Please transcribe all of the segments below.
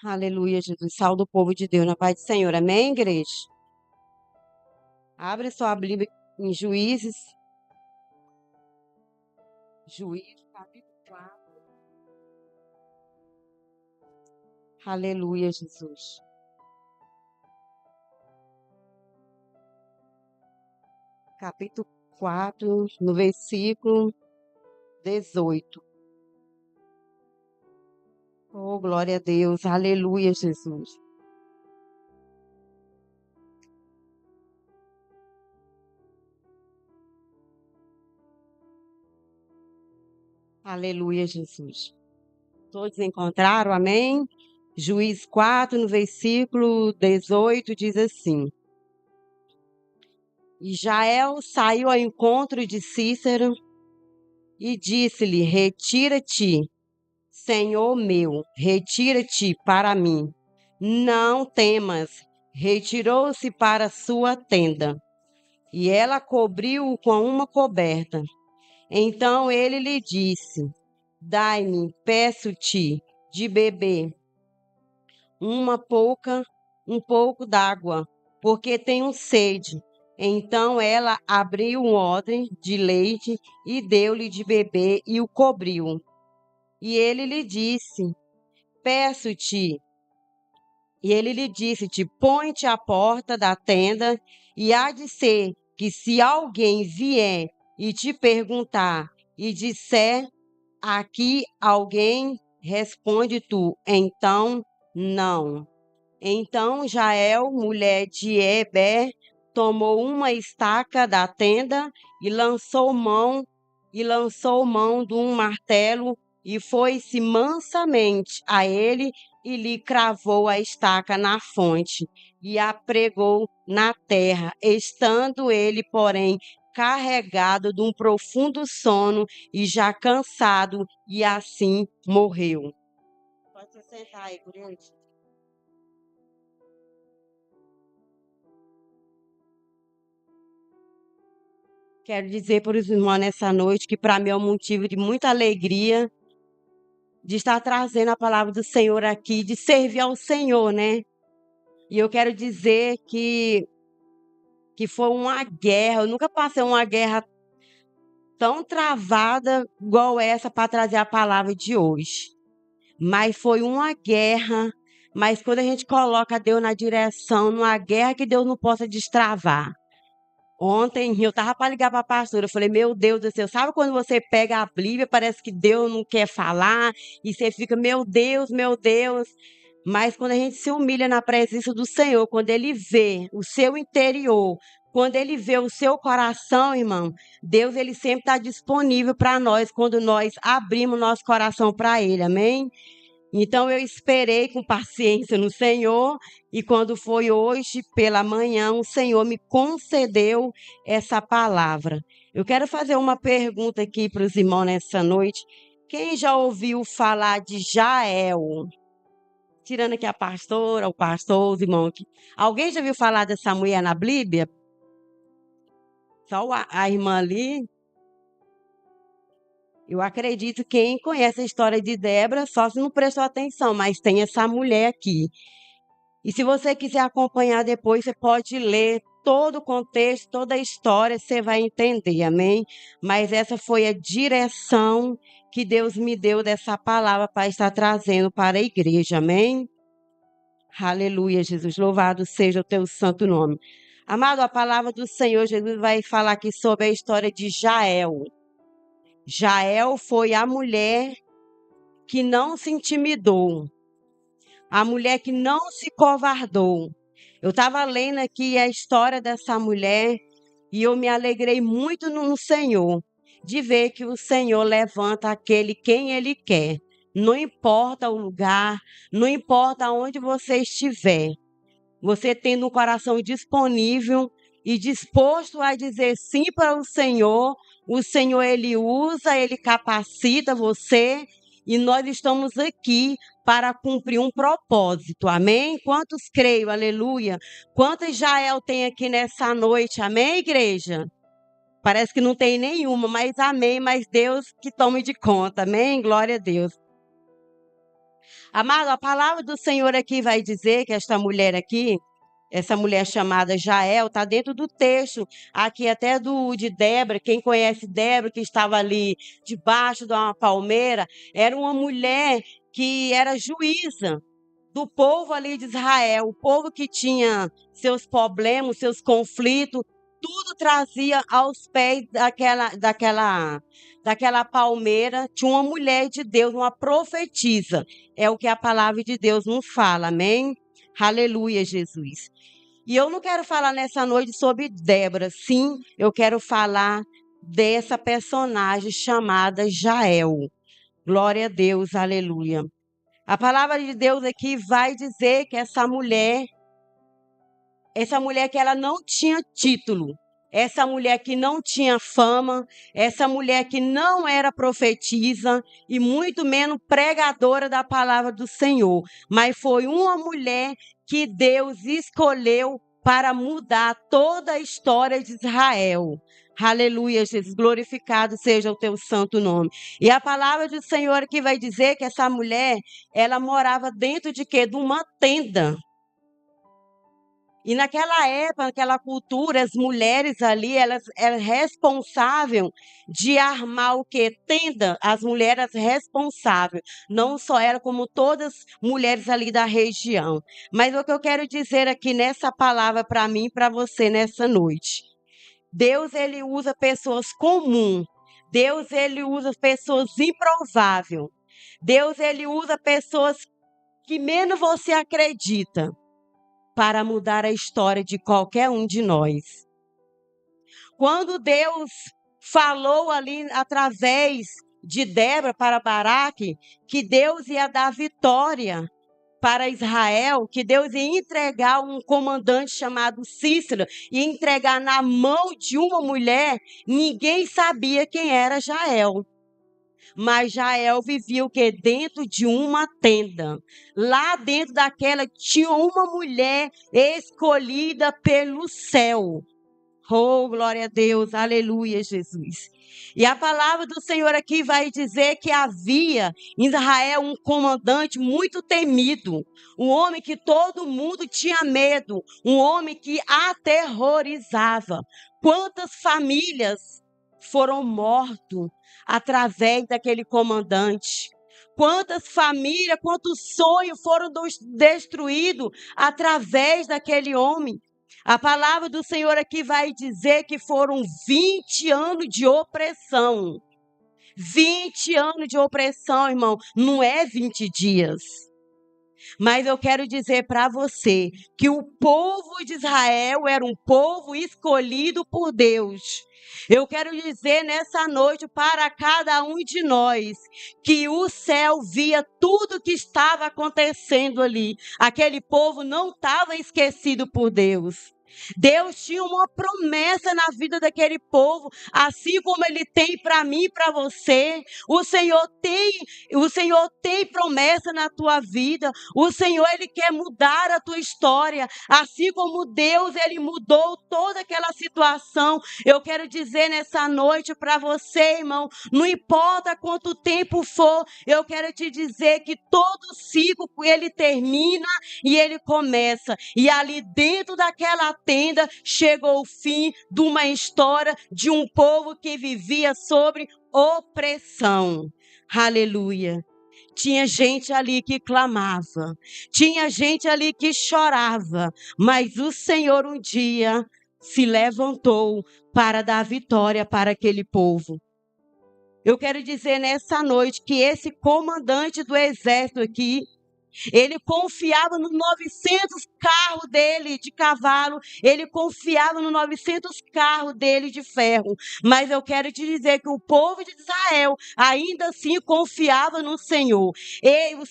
Aleluia, Jesus. Salve o povo de Deus na paz do Senhor. Amém, igreja? Abre sua Bíblia em Juízes. Juízes, capítulo 4. Aleluia, Jesus. Capítulo 4, no versículo 18. Oh, glória a Deus. Aleluia, Jesus. Aleluia, Jesus. Todos encontraram? Amém? Juízes 4, no versículo 18, diz assim: E Jael saiu ao encontro de Cícero e disse-lhe: Retira-te, Senhor meu, retira-te para mim. Não temas. Retirou-se para sua tenda, e ela cobriu-o com uma coberta. Então ele lhe disse: Dai-me, peço-te, de beber um pouco d'água, porque tenho sede. Então ela abriu um odre de leite e deu-lhe de beber e o cobriu. E ele lhe disse: Peço-te. E ele lhe disse-te: Põe-te à porta da tenda, e há de ser que se alguém vier e te perguntar e disser: Aqui alguém, responde tu, então não. Então Jael, mulher de Heber, tomou uma estaca da tenda e lançou mão de um martelo e foi-se mansamente a ele e lhe cravou a estaca na fonte e a pregou na terra, estando ele, porém, carregado de um profundo sono e já cansado, e assim morreu. Pode se sentar aí, por gentileza. Quero dizer para os irmãos nessa noite que para mim é um motivo de muita alegria de estar trazendo a palavra do Senhor aqui, de servir ao Senhor, né? E eu quero dizer que foi uma guerra, eu nunca passei uma guerra tão travada igual essa para trazer a palavra de hoje. Mas foi uma guerra, mas quando a gente coloca Deus na direção, numa guerra que Deus não possa destravar. Ontem eu tava para ligar para a pastora, eu falei: meu Deus do céu, sabe quando você pega a Bíblia, parece que Deus não quer falar, e você fica: meu Deus, meu Deus. Mas quando a gente se humilha na presença do Senhor, quando Ele vê o seu interior, quando Ele vê o seu coração, irmão, Deus, Ele sempre está disponível para nós, quando nós abrimos nosso coração para Ele, amém? Então eu esperei com paciência no Senhor, e quando foi hoje pela manhã, o Senhor me concedeu essa palavra. Eu quero fazer uma pergunta aqui para os irmãos nessa noite. Quem já ouviu falar de Jael? Tirando aqui a pastora, o pastor, os irmãos aqui. Alguém já ouviu falar dessa mulher na Bíblia? Só a irmã ali? Eu acredito que quem conhece a história de Débora só se não prestou atenção, mas tem essa mulher aqui. E se você quiser acompanhar depois, você pode ler todo o contexto, toda a história, você vai entender, amém? Mas essa foi a direção que Deus me deu dessa palavra para estar trazendo para a igreja, amém? Aleluia, Jesus, louvado seja o teu santo nome. Amado, a palavra do Senhor Jesus vai falar aqui sobre a história de Jael. Jael foi a mulher que não se intimidou, a mulher que não se covardou. Eu estava lendo aqui a história dessa mulher e eu me alegrei muito no Senhor, de ver que o Senhor levanta aquele quem Ele quer. Não importa o lugar, não importa onde você estiver. Você tendo um coração disponível e disposto a dizer sim para o Senhor, Ele usa, Ele capacita você, e nós estamos aqui para cumprir um propósito, amém? Quantos creio, aleluia? Quantos Jael tem aqui nessa noite, amém, igreja? Parece que não tem nenhuma, mas amém, mas Deus que tome de conta, amém? Glória a Deus. Amado, a palavra do Senhor aqui vai dizer que esta mulher aqui, essa mulher chamada Jael, está dentro do texto, aqui até de Débora. Quem conhece Débora, que estava ali debaixo de uma palmeira, era uma mulher que era juíza do povo ali de Israel, o povo que tinha seus problemas, seus conflitos, tudo trazia aos pés daquela palmeira. Tinha uma mulher de Deus, uma profetisa. É o que a palavra de Deus nos fala, amém? Aleluia, Jesus. E eu não quero falar nessa noite sobre Débora, sim, eu quero falar dessa personagem chamada Jael. Glória a Deus, aleluia. A palavra de Deus aqui vai dizer que essa mulher que ela não tinha título, essa mulher que não tinha fama, essa mulher que não era profetisa e muito menos pregadora da palavra do Senhor, mas foi uma mulher que Deus escolheu para mudar toda a história de Israel. Aleluia, Jesus, glorificado seja o teu santo nome. E a palavra do Senhor aqui vai dizer que essa mulher, ela morava dentro de quê? De uma tenda. E naquela época, naquela cultura, as mulheres ali, elas eram responsáveis de armar o quê? Tenda. As mulheres responsáveis. Não só eram como todas as mulheres ali da região. Mas o que eu quero dizer aqui nessa palavra para mim e para você nessa noite. Deus, ele usa pessoas comuns. Deus, ele usa pessoas improváveis. Deus, ele usa pessoas que menos você acredita para mudar a história de qualquer um de nós. Quando Deus falou ali através de Débora para Baraque, que Deus ia dar vitória para Israel, que Deus ia entregar um comandante chamado Cícera, ia entregar na mão de uma mulher, ninguém sabia quem era Jael. Mas Jael vivia o quê? Dentro de uma tenda. Lá dentro daquela tinha uma mulher escolhida pelo céu. Oh, glória a Deus, aleluia, Jesus. E a palavra do Senhor aqui vai dizer que havia em Israel um comandante muito temido, um homem que todo mundo tinha medo, um homem que aterrorizava. Quantas famílias foram mortas através daquele comandante? Quantas famílias, quantos sonhos foram destruídos através daquele homem? A palavra do Senhor aqui vai dizer que foram 20 anos de opressão. 20 anos de opressão, irmão, não é 20 dias. Mas eu quero dizer para você que o povo de Israel era um povo escolhido por Deus. Eu quero dizer nessa noite para cada um de nós que o céu via tudo que estava acontecendo ali. Aquele povo não estava esquecido por Deus. Deus tinha uma promessa na vida daquele povo, assim como ele tem para mim e para você. O Senhor tem promessa na tua vida. O Senhor, ele quer mudar a tua história, assim como Deus, ele mudou toda aquela situação. Eu quero dizer nessa noite para você, irmão, não importa quanto tempo for, eu quero te dizer que todo ciclo ele termina e ele começa. E ali dentro daquela tenda chegou o fim de uma história de um povo que vivia sobre opressão. Aleluia. Tinha gente ali que clamava, tinha gente ali que chorava, mas o Senhor um dia se levantou para dar vitória para aquele povo. Eu quero dizer nessa noite que esse comandante do exército aqui, ele confiava nos 900 carros dele de cavalo, ele confiava nos 900 carros dele de ferro. Mas eu quero te dizer que o povo de Israel ainda assim confiava no Senhor.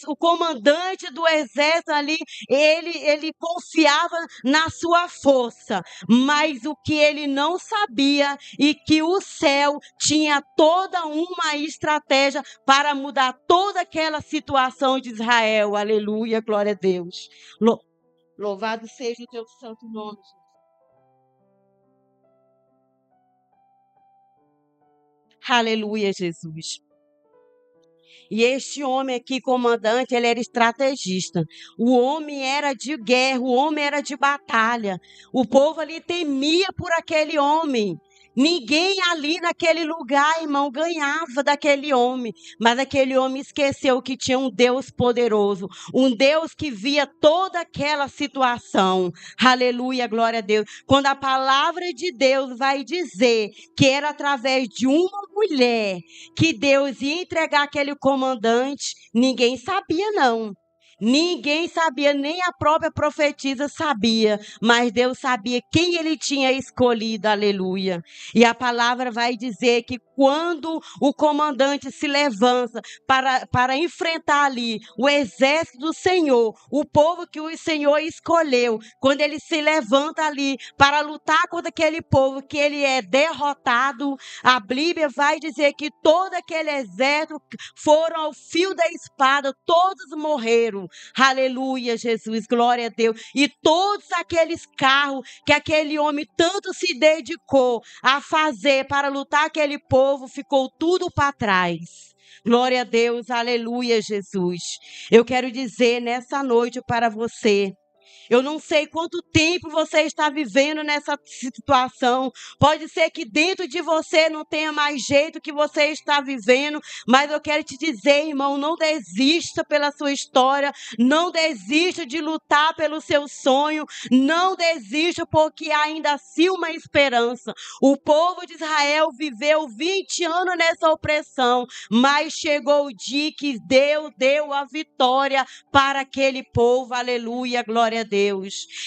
O comandante do exército ali, ele confiava na sua força. Mas o que ele não sabia e que o céu tinha toda uma estratégia para mudar toda aquela situação de Israel. Aleluia, glória a Deus. Louvado seja o teu santo nome, Jesus. Aleluia, Jesus. E este homem aqui, comandante, ele era estrategista. O homem era de guerra, o homem era de batalha. O povo ali temia por aquele homem. Ninguém ali naquele lugar, irmão, ganhava daquele homem. Mas aquele homem esqueceu que tinha um Deus poderoso. Um Deus que via toda aquela situação. Aleluia, glória a Deus. Quando a palavra de Deus vai dizer que era através de uma mulher que Deus ia entregar aquele comandante, ninguém sabia, não. Ninguém sabia, nem a própria profetisa sabia, mas Deus sabia quem ele tinha escolhido, aleluia. E a palavra vai dizer que quando o comandante se levanta para enfrentar ali o exército do Senhor, o povo que o Senhor escolheu, quando ele se levanta ali para lutar contra aquele povo, que ele é derrotado, a Bíblia vai dizer que todo aquele exército foram ao fio da espada, todos morreram. Aleluia, Jesus, glória a Deus. E todos aqueles carros que aquele homem tanto se dedicou a fazer para lutar aquele povo, ficou tudo para trás. Glória a Deus, aleluia, Jesus. Eu quero dizer nessa noite para você, eu não sei quanto tempo você está vivendo nessa situação. Pode ser que dentro de você não tenha mais jeito que você está vivendo, mas eu quero te dizer, irmão, não desista pela sua história, não desista de lutar pelo seu sonho, não desista porque ainda assim uma esperança. O povo de Israel viveu 20 anos nessa opressão, mas chegou o dia que Deus deu a vitória para aquele povo, aleluia, glória a Deus.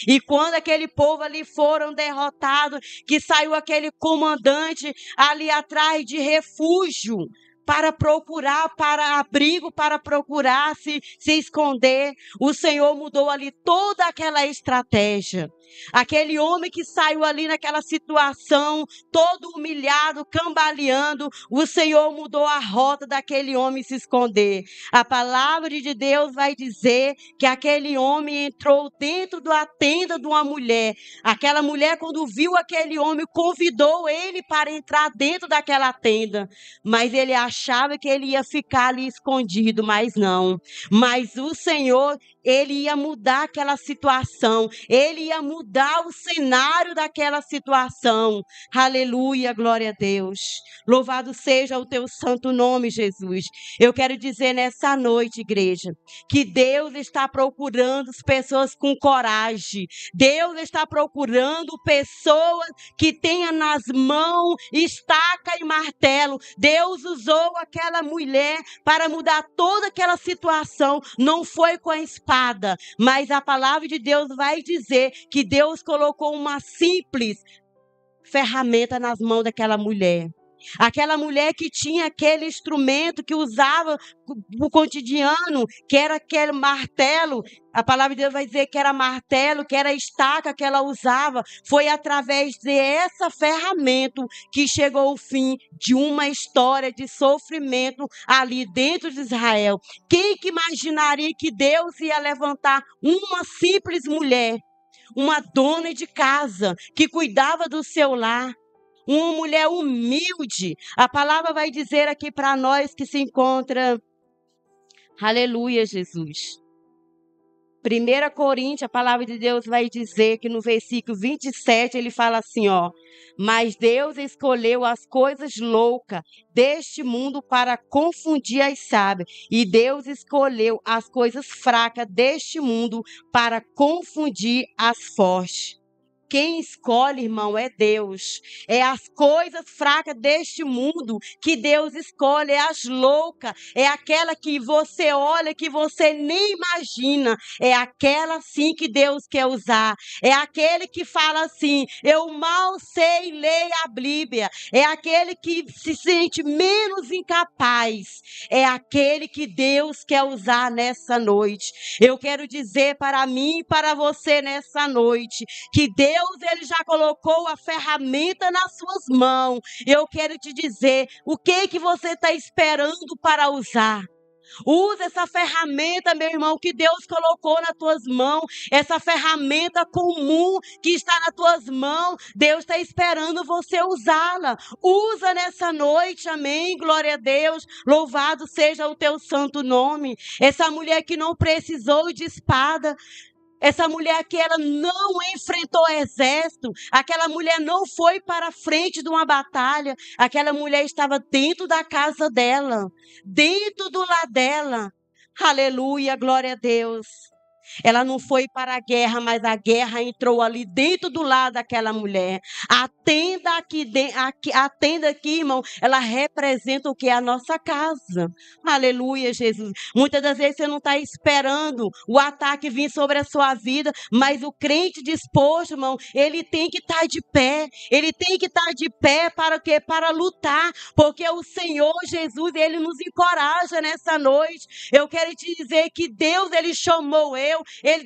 E quando aquele povo ali foram derrotados, que saiu aquele comandante ali atrás de refúgio, para procurar, para abrigo, para procurar se esconder, o Senhor mudou ali toda aquela estratégia. Aquele homem que saiu ali naquela situação, todo humilhado, cambaleando, o Senhor mudou a rota daquele homem se esconder. A palavra de Deus vai dizer que aquele homem entrou dentro da tenda de uma mulher. Aquela mulher, quando viu aquele homem, convidou ele para entrar dentro daquela tenda. Mas ele achava que ele ia ficar ali escondido, mas não. Mas o Senhor, ele ia mudar aquela situação. Ele ia mudar o cenário daquela situação. Aleluia, glória a Deus. Louvado seja o teu santo nome, Jesus. Eu quero dizer nessa noite, igreja, que Deus está procurando pessoas com coragem. Deus está procurando pessoas que tenham nas mãos estaca e martelo. Deus usou aquela mulher para mudar toda aquela situação. Não foi com a espada, mas a palavra de Deus vai dizer que Deus colocou uma simples ferramenta nas mãos daquela mulher. Aquela mulher que tinha aquele instrumento que usava no cotidiano, que era aquele martelo. A palavra de Deus vai dizer que era martelo, que era estaca que ela usava. Foi através dessa ferramenta que chegou o fim de uma história de sofrimento ali dentro de Israel. Quem que imaginaria que Deus ia levantar uma simples mulher, uma dona de casa, que cuidava do seu lar, uma mulher humilde? A palavra vai dizer aqui para nós que se encontra, aleluia, Jesus. 1 Coríntios, a palavra de Deus vai dizer que no versículo 27, ele fala assim, ó: mas Deus escolheu as coisas loucas deste mundo para confundir as sábias, e Deus escolheu as coisas fracas deste mundo para confundir as fortes. Quem escolhe, irmão, é Deus. É as coisas fracas deste mundo que Deus escolhe. É as loucas. É aquela que você olha, que você nem imagina. É aquela sim que Deus quer usar. É aquele que fala assim: eu mal sei ler a Bíblia. É aquele que se sente menos incapaz. É aquele que Deus quer usar nessa noite. Eu quero dizer para mim e para você nessa noite que Deus, ele já colocou a ferramenta nas suas mãos. Eu quero te dizer, o que você está esperando para usar? Usa essa ferramenta, meu irmão, que Deus colocou nas tuas mãos. Essa ferramenta comum que está nas tuas mãos. Deus está esperando você usá-la. Usa nessa noite, amém. Glória a Deus. Louvado seja o teu santo nome. Essa mulher que não precisou de espada. Essa mulher que ela não enfrentou exército, aquela mulher não foi para a frente de uma batalha, aquela mulher estava dentro da casa dela, dentro do lar dela. Aleluia, glória a Deus. Ela não foi para a guerra, mas a guerra entrou ali dentro do lado daquela mulher. A tenda aqui, irmão, ela representa o que é a nossa casa. Aleluia, Jesus. Muitas das vezes você não está esperando o ataque vir sobre a sua vida, mas o crente disposto, irmão, ele tem que estar de pé. Ele tem que estar de pé para quê? Para lutar, porque o Senhor Jesus, ele nos encoraja nessa noite. Eu quero te dizer que Deus, ele chamou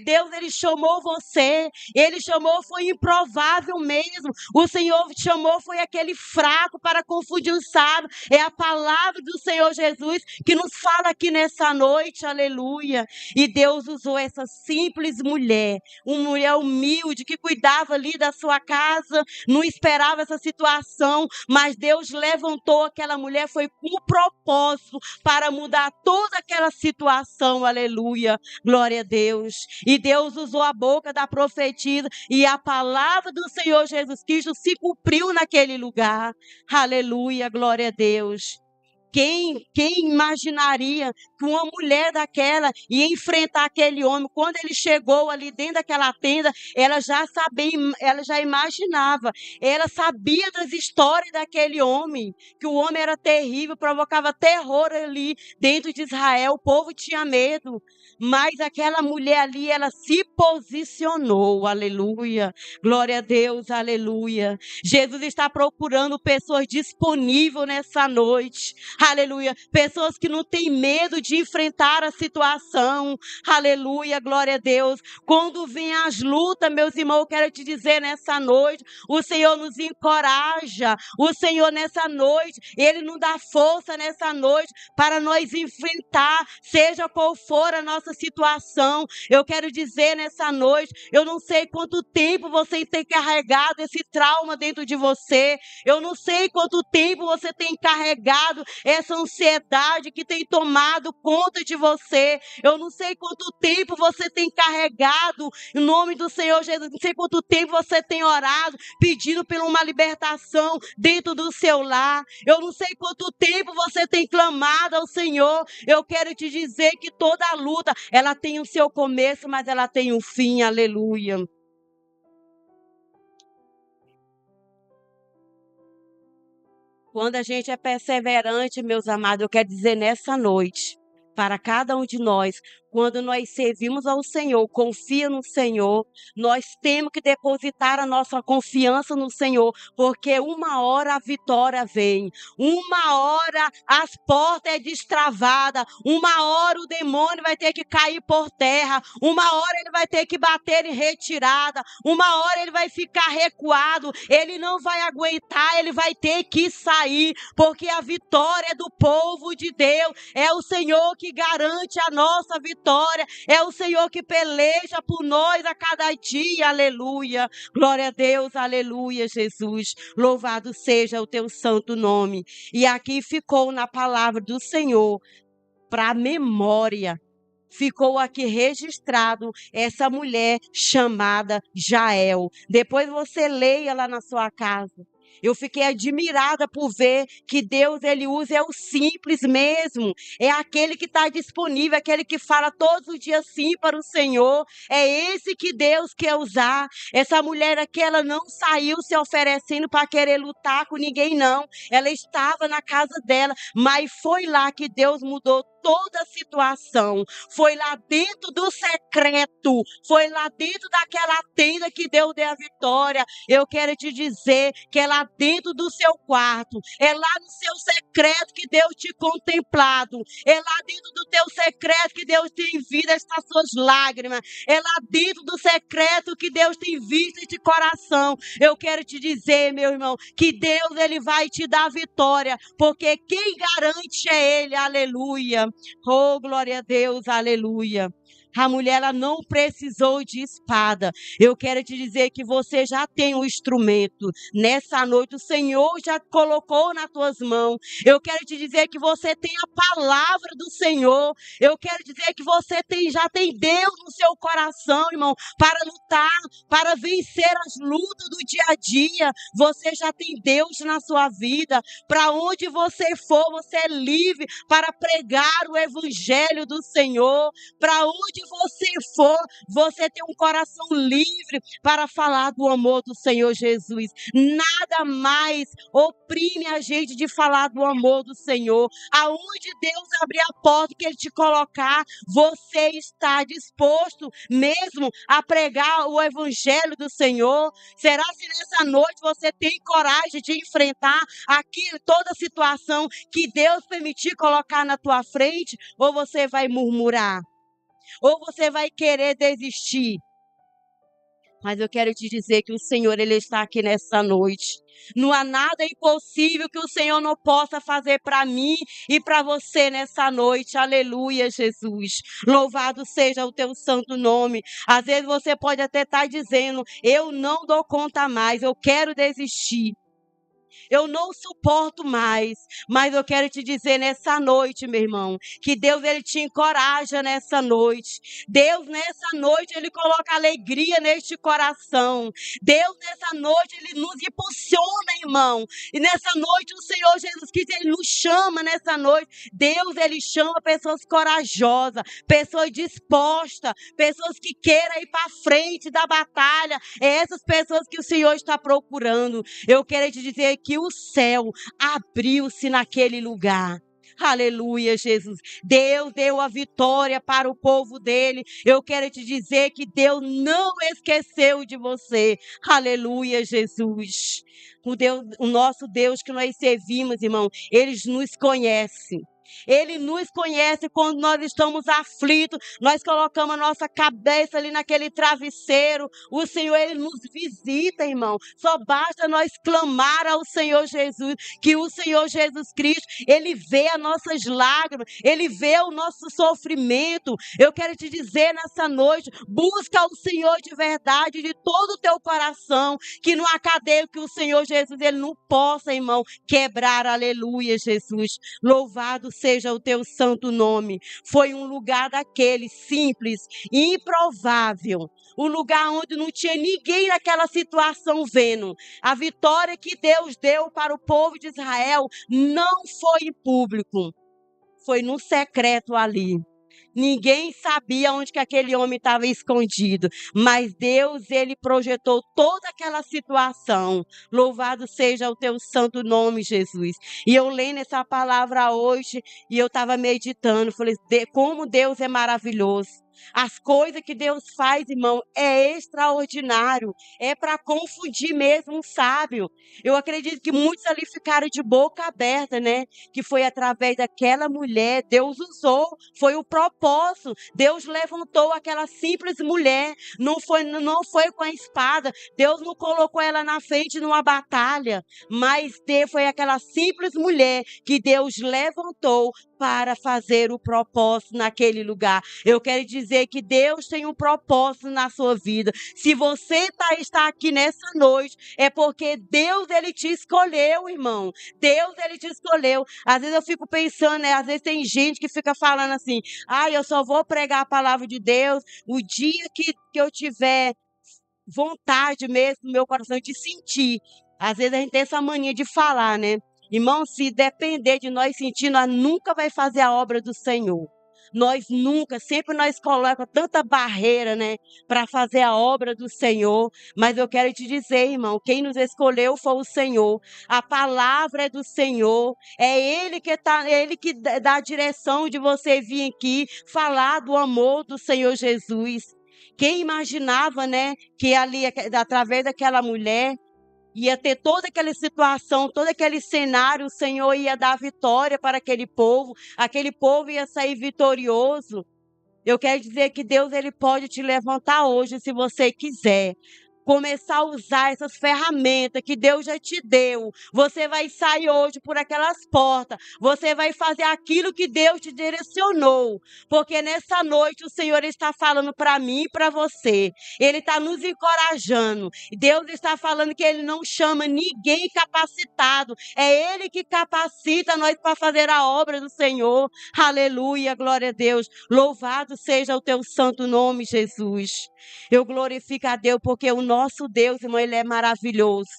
Deus, ele chamou você. Ele chamou, foi improvável mesmo. O Senhor chamou, foi aquele fraco para confundir o sábio. É a palavra do Senhor Jesus que nos fala aqui nessa noite, aleluia. E Deus usou essa simples mulher, uma mulher humilde que cuidava ali da sua casa, não esperava essa situação, mas Deus levantou aquela mulher, foi com propósito para mudar toda aquela situação, aleluia. Glória a Deus. E Deus usou a boca da profetisa e a palavra do Senhor Jesus Cristo se cumpriu naquele lugar. Aleluia, glória a Deus. Quem imaginaria que uma mulher daquela ia enfrentar aquele homem? Quando ele chegou ali dentro daquela tenda, ela já sabia, ela já imaginava, ela sabia das histórias daquele homem, que o homem era terrível, provocava terror ali dentro de Israel, o povo tinha medo. Mas aquela mulher ali, ela se posicionou, aleluia, glória a Deus, aleluia. Jesus está procurando pessoas disponíveis nessa noite, aleluia, pessoas que não têm medo de enfrentar a situação, aleluia, glória a Deus. Quando vem as lutas, meus irmãos, eu quero te dizer nessa noite, o Senhor nos encoraja, o Senhor nessa noite, Ele nos dá força nessa noite para nós enfrentar, seja qual for a nossa situação. Eu quero dizer nessa noite, eu não sei quanto tempo você tem carregado esse trauma dentro de você, eu não sei quanto tempo você tem carregado essa ansiedade que tem tomado conta de você, eu não sei quanto tempo você tem carregado em nome do Senhor Jesus, não sei quanto tempo você tem orado, pedindo por uma libertação dentro do seu lar, eu não sei quanto tempo você tem clamado ao Senhor. Eu quero te dizer que toda a luta, ela tem o seu começo, mas ela tem um fim, aleluia. Quando a gente é perseverante, meus amados, eu quero dizer nessa noite, para cada um de nós, quando nós servimos ao Senhor, confia no Senhor, nós temos que depositar a nossa confiança no Senhor, porque uma hora a vitória vem, uma hora as portas é destravada, uma hora o demônio vai ter que cair por terra, uma hora ele vai ter que bater em retirada, uma hora ele vai ficar recuado, ele não vai aguentar, ele vai ter que sair, porque a vitória é do povo de Deus, é o Senhor que garante a nossa vitória. É o Senhor que peleja por nós a cada dia, aleluia, glória a Deus, aleluia, Jesus, louvado seja o teu santo nome. E aqui ficou na palavra do Senhor, para memória, ficou aqui registrado essa mulher chamada Jael. Depois você leia lá na sua casa. Eu fiquei admirada por ver que Deus, ele usa, é o simples mesmo. É aquele que está disponível, aquele que fala todos os dias sim para o Senhor. É esse que Deus quer usar. Essa mulher aqui, ela não saiu se oferecendo para querer lutar com ninguém, não. Ela estava na casa dela, mas foi lá que Deus mudou toda a situação, foi lá dentro do secreto, foi lá dentro daquela tenda que Deus deu a vitória. Eu quero te dizer que é lá dentro do seu quarto, é lá no seu secreto que Deus te contemplado, é lá dentro do teu secreto que Deus tem visto estas suas lágrimas, é lá dentro do secreto que Deus tem visto este coração. Eu quero te dizer, meu irmão, que Deus, ele vai te dar a vitória, porque quem garante é Ele, aleluia. Oh, glória a Deus, aleluia. A mulher, ela não precisou de espada. Eu quero te dizer que você já tem um instrumento. Nessa noite, o Senhor já colocou nas tuas mãos. Eu quero te dizer que você tem a palavra do Senhor. Eu quero dizer que você já tem Deus no seu coração, irmão, para lutar, para vencer as lutas do dia a dia. Você já tem Deus na sua vida. Para onde você for, você é livre para pregar o evangelho do Senhor. Para onde você for, você tem um coração livre para falar do amor do Senhor Jesus. Nada mais oprime a gente de falar do amor do Senhor. Aonde Deus abrir a porta que Ele te colocar, você está disposto mesmo a pregar o evangelho do Senhor? Será se nessa noite você tem coragem de enfrentar toda situação que Deus permitir colocar na tua frente? Ou você vai murmurar? Ou você vai querer desistir? Mas eu quero te dizer que o Senhor, Ele está aqui nessa noite. Não há nada impossível que o Senhor não possa fazer para mim e para você nessa noite. Aleluia, Jesus. Louvado seja o teu santo nome. Às vezes você pode até estar dizendo, eu não dou conta mais, eu quero desistir. Eu não suporto mais, mas eu quero te dizer nessa noite, meu irmão, que Deus, Ele te encoraja nessa noite. Deus, nessa noite, Ele coloca alegria neste coração. Deus, nessa noite, Ele nos impulsiona, irmão. E nessa noite, o Senhor Jesus Cristo, Ele nos chama nessa noite. Deus, Ele chama pessoas corajosas, pessoas dispostas, pessoas que queiram ir para frente da batalha. É essas pessoas que o Senhor está procurando. Eu quero te dizer que o céu abriu-se naquele lugar. Aleluia, Jesus. Deus deu a vitória para o povo dele. Eu quero te dizer que Deus não esqueceu de você. Aleluia, Jesus. O nosso Deus que nós servimos, irmão, Ele nos conhece. Ele nos conhece quando nós estamos aflitos, nós colocamos a nossa cabeça ali naquele travesseiro. O Senhor, Ele nos visita, irmão. Só basta nós clamar ao Senhor Jesus, que o Senhor Jesus Cristo, Ele vê as nossas lágrimas, Ele vê o nosso sofrimento. Eu quero te dizer nessa noite, busca o Senhor de verdade, de todo o teu coração, que não há cadeia que o Senhor Jesus, Ele não possa, irmão, quebrar. Aleluia, Jesus. Louvado seja o teu santo nome. Foi um lugar daquele simples, improvável. Um lugar onde não tinha ninguém naquela situação vendo. A vitória que Deus deu para o povo de Israel não foi em público. Foi no secreto ali. Ninguém sabia onde que aquele homem estava escondido, mas Deus, Ele projetou toda aquela situação. Louvado seja o teu santo nome, Jesus. E eu lendo essa palavra hoje, e eu estava meditando, falei, como Deus é maravilhoso. As coisas que Deus faz, irmão, é extraordinário. É para confundir mesmo um sábio. Eu acredito que muitos ali ficaram de boca aberta, né? Que foi através daquela mulher, Deus usou, foi o propósito. Deus levantou aquela simples mulher, não foi com a espada. Deus não colocou ela na frente numa batalha, mas foi aquela simples mulher que Deus levantou para fazer o propósito naquele lugar. Eu quero dizer que Deus tem um propósito na sua vida. Se você está aqui nessa noite, é porque Deus, Ele te escolheu, irmão. Deus, Ele te escolheu. Às vezes eu fico pensando, né? Às vezes tem gente que fica falando assim, eu só vou pregar a palavra de Deus o dia que eu tiver vontade mesmo no meu coração de sentir. Às vezes a gente tem essa mania de falar, né? Irmão, se depender de nós sentir, nós nunca vai fazer a obra do Senhor. Nós nunca, sempre nós colocamos tanta barreira, né, para fazer a obra do Senhor. Mas eu quero te dizer, irmão, quem nos escolheu foi o Senhor. A palavra é do Senhor. É Ele que dá a direção de você vir aqui falar do amor do Senhor Jesus. Quem imaginava, né, que ali, através daquela mulher, ia ter toda aquela situação, todo aquele cenário, o Senhor ia dar vitória para aquele povo ia sair vitorioso. Eu quero dizer que Deus, Ele pode te levantar hoje, se você quiser. começar a usar essas ferramentas que Deus já te deu, você vai sair hoje por aquelas portas, você vai fazer aquilo que Deus te direcionou, porque nessa noite o Senhor está falando para mim e para você, Ele está nos encorajando, Deus está falando que Ele não chama ninguém capacitado, é Ele que capacita nós para fazer a obra do Senhor. Aleluia, glória a Deus. Louvado seja o teu santo nome, Jesus. Eu glorifico a Deus porque o nosso Deus, irmão, Ele é maravilhoso.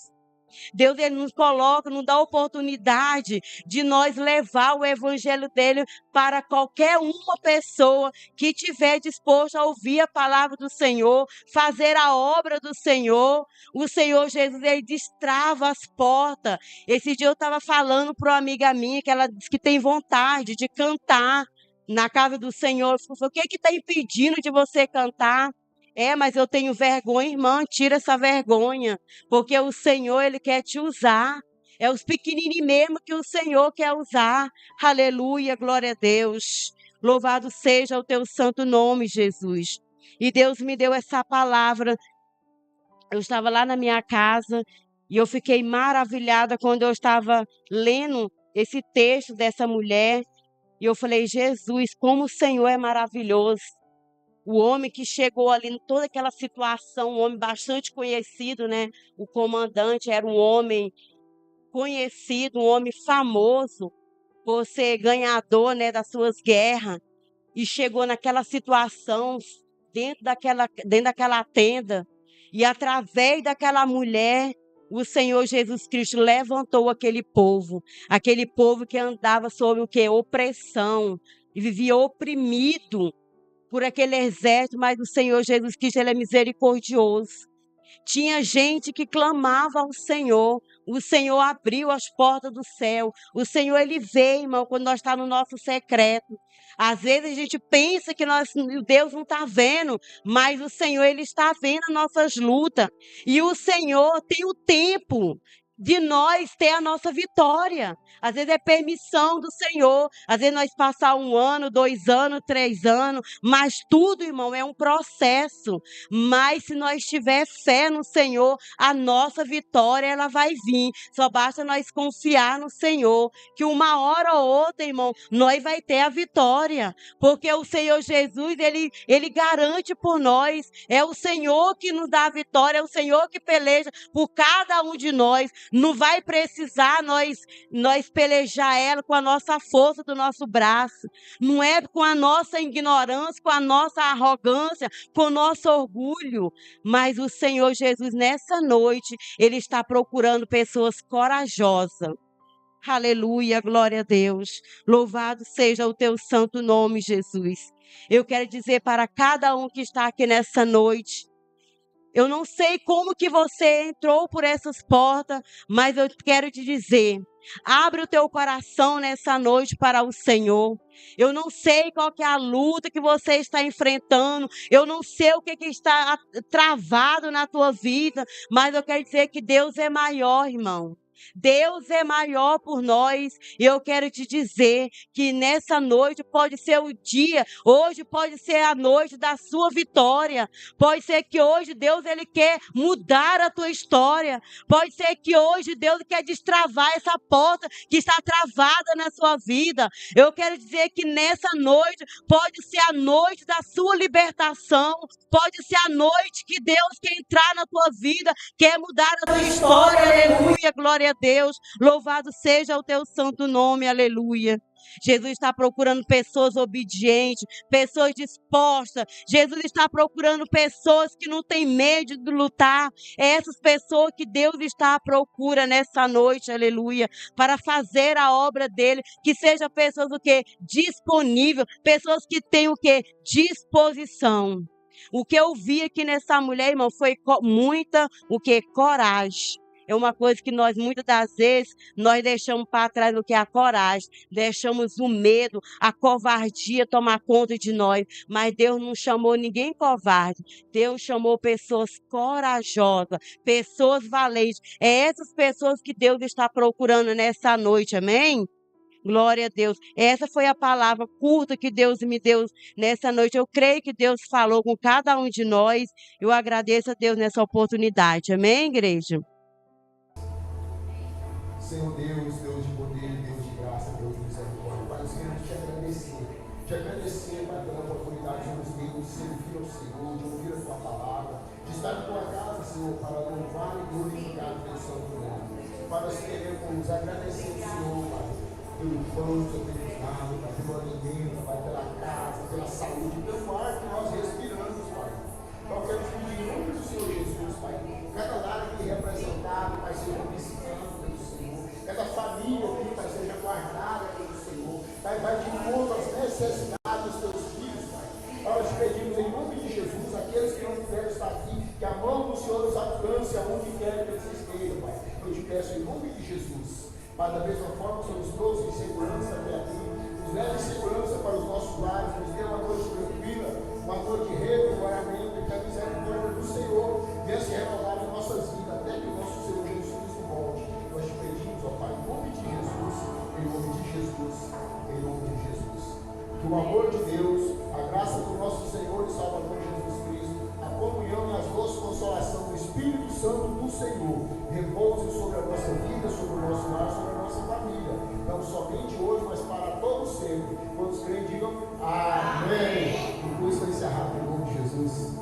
Deus, Ele nos coloca, nos dá a oportunidade de nós levar o evangelho dEle para qualquer uma pessoa que estiver disposta a ouvir a palavra do Senhor, fazer a obra do Senhor. O Senhor Jesus, Ele destrava as portas. Esse dia eu estava falando para uma amiga minha que ela disse que tem vontade de cantar na casa do Senhor. Eu falei, o que está impedindo de você cantar? Mas eu tenho vergonha, irmã, tira essa vergonha, porque o Senhor, Ele quer te usar. É os pequenininhos mesmo que o Senhor quer usar. Aleluia, glória a Deus. Louvado seja o teu santo nome, Jesus. E Deus me deu essa palavra. Eu estava lá na minha casa e eu fiquei maravilhada quando eu estava lendo esse texto dessa mulher. E eu falei, Jesus, como o Senhor é maravilhoso. O homem que chegou ali em toda aquela situação, um homem bastante conhecido, né? O comandante era um homem conhecido, um homem famoso, por ser ganhador, né, das suas guerras. E chegou naquela situação, dentro daquela tenda. E através daquela mulher, o Senhor Jesus Cristo levantou aquele povo que andava sob o quê? Opressão, e vivia oprimido por aquele exército, mas o Senhor Jesus Cristo, Ele é misericordioso. Tinha gente que clamava ao Senhor, o Senhor abriu as portas do céu, o Senhor, Ele veio, irmão, quando nós estamos no nosso secreto. Às vezes a gente pensa que Deus não está vendo, mas o Senhor, Ele está vendo as nossas lutas. E o Senhor tem o tempo de nós ter a nossa vitória. Às vezes é permissão do Senhor, às vezes nós passar 1 ano, 2 anos, 3 anos, mas tudo, irmão, é um processo. Mas se nós tiver fé no Senhor, a nossa vitória, ela vai vir. Só basta nós confiar no Senhor, que uma hora ou outra, irmão, nós vai ter a vitória. Porque o Senhor Jesus, Ele garante por nós. É o Senhor que nos dá a vitória, é o Senhor que peleja por cada um de nós. Não vai precisar nós pelejar ela com a nossa força do nosso braço. Não é com a nossa ignorância, com a nossa arrogância, com o nosso orgulho. Mas o Senhor Jesus, nessa noite, Ele está procurando pessoas corajosas. Aleluia, glória a Deus. Louvado seja o teu santo nome, Jesus. Eu quero dizer para cada um que está aqui nessa noite, eu não sei como que você entrou por essas portas, mas eu quero te dizer, abre o teu coração nessa noite para o Senhor. Eu não sei qual que é a luta que você está enfrentando, eu não sei o que está travado na tua vida, mas eu quero dizer que Deus é maior, irmão. Deus é maior por nós, e eu quero te dizer que nessa noite pode ser o dia, hoje pode ser a noite da sua vitória, pode ser que hoje Deus, Ele quer mudar a tua história, pode ser que hoje Deus quer destravar essa porta que está travada na sua vida. Eu quero dizer que nessa noite pode ser a noite da sua libertação, pode ser a noite que Deus quer entrar na tua vida, quer mudar a tua história. Aleluia, glória a Deus, louvado seja o teu santo nome, aleluia. Jesus está procurando pessoas obedientes, pessoas dispostas. Jesus está procurando pessoas que não têm medo de lutar. É essas pessoas que Deus está à procura nessa noite, aleluia, para fazer a obra dele. Que sejam pessoas o quê? Disponíveis, pessoas que têm o quê? Disposição. O que eu vi aqui nessa mulher, irmão, foi muita o quê? Coragem. É uma coisa que nós, muitas das vezes, nós deixamos para trás o que é a coragem. Deixamos o medo, a covardia tomar conta de nós. Mas Deus não chamou ninguém covarde. Deus chamou pessoas corajosas, pessoas valentes. É essas pessoas que Deus está procurando nessa noite, amém? Glória a Deus. Essa foi a palavra curta que Deus me deu nessa noite. Eu creio que Deus falou com cada um de nós. Eu agradeço a Deus nessa oportunidade. Amém, igreja? Senhor Deus, Deus de poder, Deus de graça, Deus de misericórdia. Pai, nós queremos te agradecer, Pai, pela oportunidade que nos deu de servir ao Senhor, de ouvir a tua palavra, de estar na tua casa, Senhor, para louvar e glorificar o teu santo nome. Pai, nós queremos agradecer ao Senhor, Pai, pelo pão que eu tenho dado, Pai, pelo alimento, Pai, pela casa, pela saúde, pelo ar que nós respiramos, Pai. Então, quero pedir em nome do Senhor Jesus, Pai, cada lar aqui representado, Pai, seja visitando pelo Senhor, cada família aqui, Pai, seja guardada pelo Senhor, Pai, vai de encontro às necessidades dos teus filhos, Pai. Nós te pedimos em nome de Jesus, aqueles que não puderam estar aqui, que a mão do Senhor os alcance aonde quer que eles estejam, Pai. Eu te peço em nome de Jesus, Pai, da mesma forma que nos trouxe em segurança até aqui, nos leve em segurança para os nossos lares, nos dê uma noite tranquila, uma noite de revigoramento, e que a misericórdia do Senhor venha se renovar em nossas vidas, até que o nosso Senhor Jesus Cristo volte. Nós te pedimos, ó Pai, em nome de Jesus, em nome de Jesus, em nome de Jesus. Que o amor de Deus, a graça do nosso Senhor e Salvador Jesus Cristo, a comunhão e as doces consolação do Espírito Santo do Senhor repouse sobre a nossa vida, sobre o nosso lar, sobre a nossa família, não somente hoje, mas para todos sempre. Quando os crentes digam amém. O curso foi encerrado em nome de Jesus.